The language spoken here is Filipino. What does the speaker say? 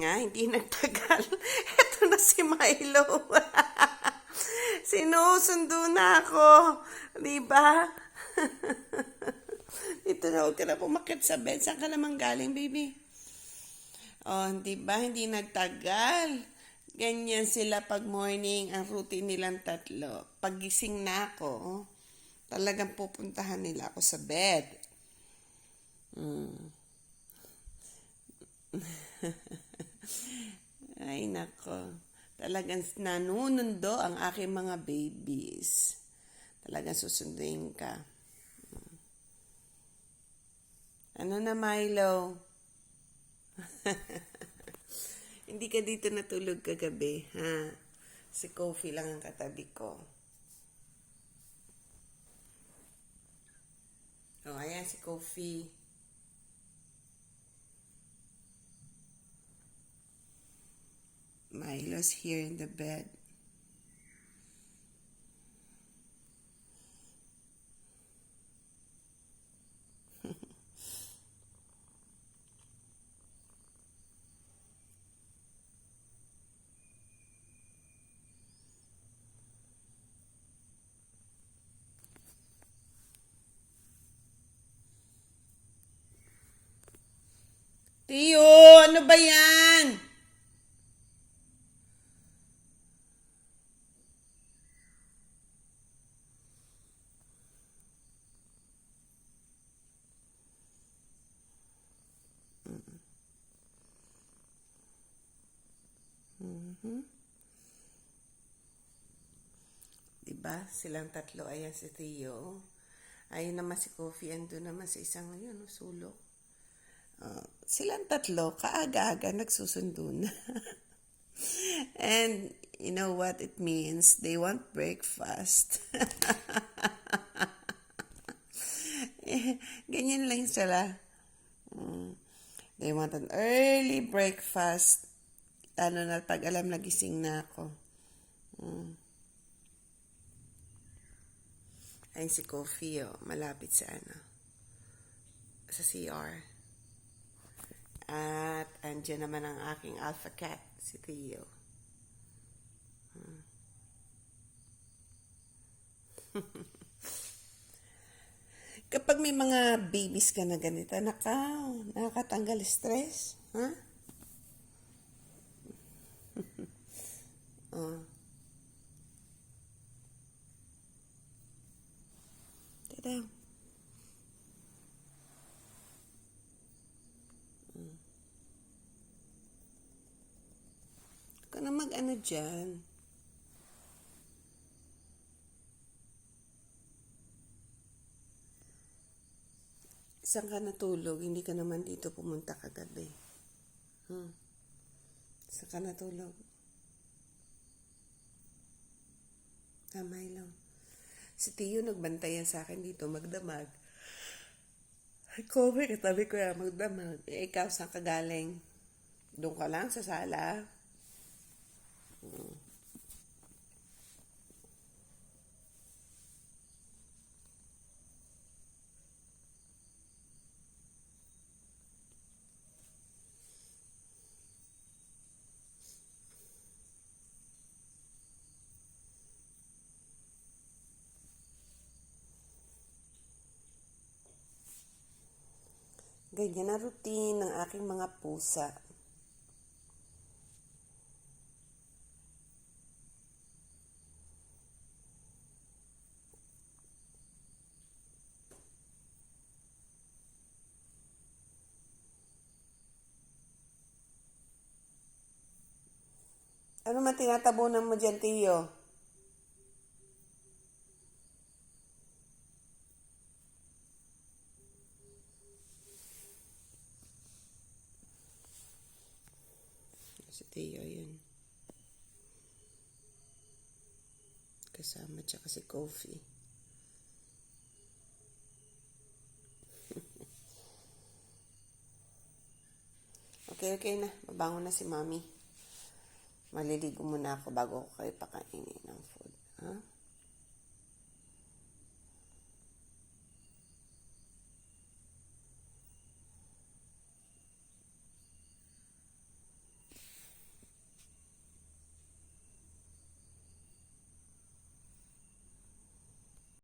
Nga, hindi nagtagal. Eto na si Milo. Sinusundo na ako. Diba? Dito na, huwag ka na pumakit sa bed. Saan ka naman galing, baby? Oh, diba? Hindi nagtagal. Ganyan sila pag morning, ang routine nilang tatlo. Paggising na ako, talagang pupuntahan nila ako sa bed. Ay, nako. Talagang nanunundo ang aking mga babies. Talagang susunduin ka. Ano na, Milo? Hindi ka dito natulog kagabi, ha? Si Kofi lang ang katabi ko. Oh, ayan si Kofi. Milo's here in the bed. Tiyo, ano ba yan? Diba? Silang tatlo. Ayan si Tiyo. Ayun naman si Kofi. Andun naman sa isang yun, sulok. Silang tatlo, kaaga-aga nagsusundo na. And you know what it means? They want breakfast. Ganyan lang sila. They want an early breakfast. Ano na pag alam nagising na ako. Ayun si Kofi, malapit sa sa CR. At andyan naman ang aking alpha cat, si Theo. Kapag may mga babies ka na ganito, nakakatanggal stress, ha? Oh. Tada. Ka na mag-ano dyan. Saan ka natulog? Hindi ka naman dito pumunta kagabi. Saan ka natulog? Tamay lang. Si Tiyo nagbantayan sa akin dito magdamag. Ay, Kobe, katabi ko yan magdamag. Ikaw, saan ka galing? Doon ka lang sa sala? Ganyan na routine ng aking mga pusa. Ano man tinatabunan mo dyan, Tiyo? Si Tiyo, yun. Kasama tsaka si Kofi. Okay na. Babangon na si Mami. Maliligo muna ako bago ako kayo pakainin ng food. Ha?